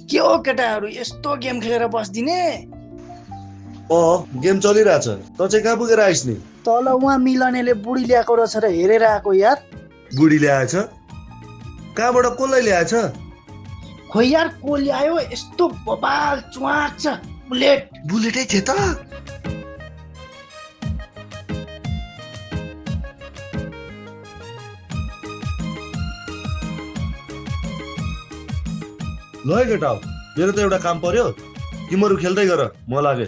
के हो केटाहरू यस्तो गेम खेलेर बस्दिने? गेम चलिरहेछ। त चाहिँ कहाँ पुगेर आइस नि? तल उहाँ मिलनेले बुढी ल्याएको रहेछ र हेरेर आएको यार। बुढी ल्याएछ? कहाँबाट कसलाई ल्याएछ? खोइ यार को ल्यायो यस्तो बबाल चुवाक छ। बुलेटै थियो त? ल है केटा, मेरो त एउटा काम पर्यो, तिमीहरू खेल्दै गर, म लागे।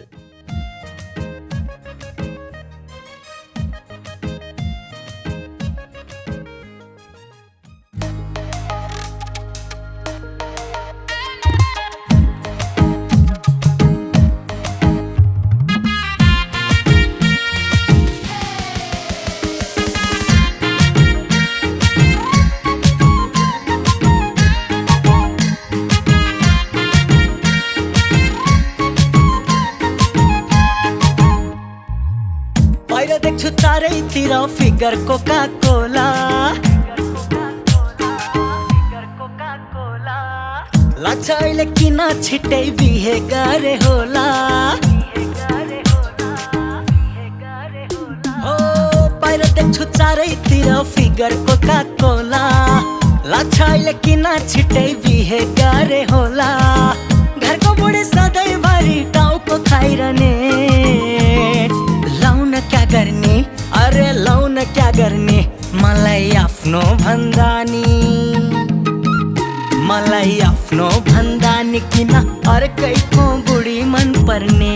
देख्छु चारैतिर फिगर कोका कोला, लाग्छ अहिले किन छिट्टै बिहे गरे होला। हो बाहिर देख्छु चारैतिर फिगर कोका कोला, लाग्छ अहिले किन छिट्टै बिहे गरे होला। घरको बुढी सधैँभरि टाउको खाइरहने, लाउन क्या गर्ने, अरे लाउन क्या गर्ने, मलाई आफ्नो भन्दा नि, मलाई आफ्नो भन्दा नि किन अर्कैको बुढी मन पर्ने,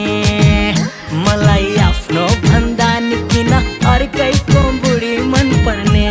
मलाई आफ्नो भन्दा नि किन अर्कैको बुढी मन पर्ने।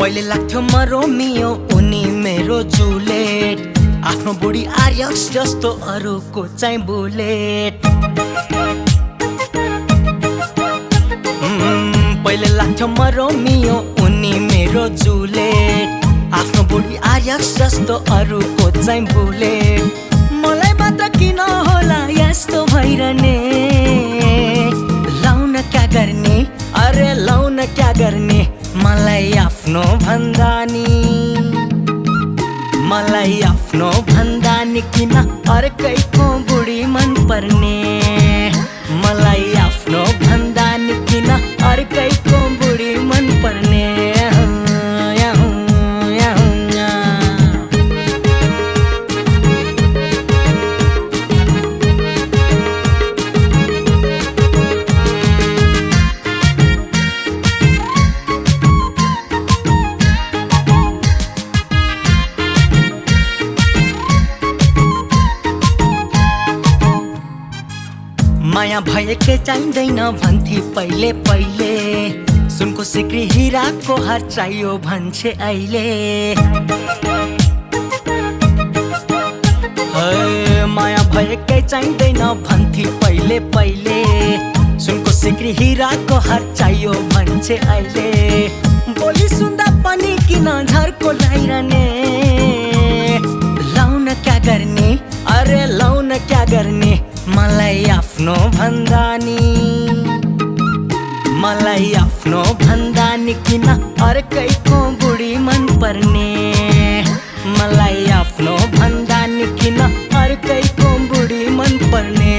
पहिले लाग्थ्यो म रोमियो उनी मेरो जुलेट, आफ्नो बुढी आर्यक्स जस्तो अरूको चाहिँ बुलेट। पहिले लाग्थ्यो म रोमियो उनी मेरो जुलेट, आफ्नो बुढी आर्यक्स जस्तो अरूको चाहिँ बुलेट। मलाई मात्र किन होला यस्तो भइरहने, लाउन क्या गर्ने, अरे लाउन क्या गर्ने, मलाई आफ्नो भन्दा नि, मलाई आफ्नो भन्दा नि किन अर्कैको बुढी मन पर्ने, मलाई आफ्नो भन्दा नि किन अर्कैको बुढी मन पर्ने। माया भएकै चाहिँदैन भन्थे पहिले पहिले, सुनको सिक्री हिराको हार चाहियो भन्छे अहिले। माया भएकै चाहिँदैन भन्थे पहिले पहिले, सुनको सिक्री हिराको हार चाहियो भन्छे अहिले। बोली सुन्दा पनि किन झर्को लाइरहने, लाउन क्या गर्ने, अरे लाउन क्या गर्ने, मलाई आफ्नो भन्दा नि, मलाई आफ्नो भन्दा नि किन अर्कैको बुढी मन पर्ने, मलाई आफ्नो भन्दा नि किन अर्कैको बुढी मन पर्ने।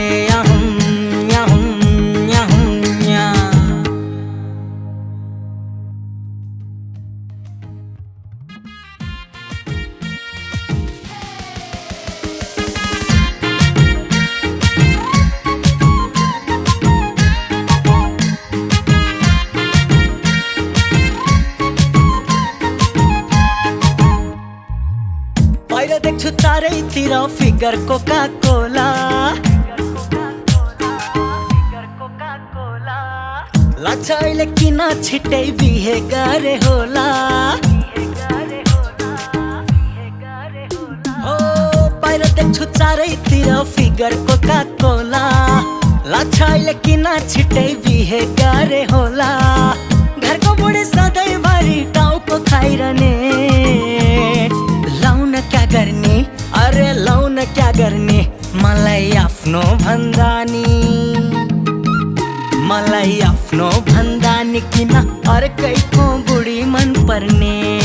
बाहिर देख्छु चारैतिर फिगर कोका कोला, लाग्छ अहिले किन छिट्टै बिहे गरे होला। बाहिर देख्छु चारैतिर फिगर कोका कोला लाग्छ अहिले किन छिटै बिहे गरे होला घरको बुढी सधैँभरि टाउको खाइरहने लाउन क्या गर्ने अरे लाउन क्या गर्ने मलाई आफ्नो भन्दा नि मलाई आफ्नो भन्दा नि किन अर्कैको बुढी मन पर्ने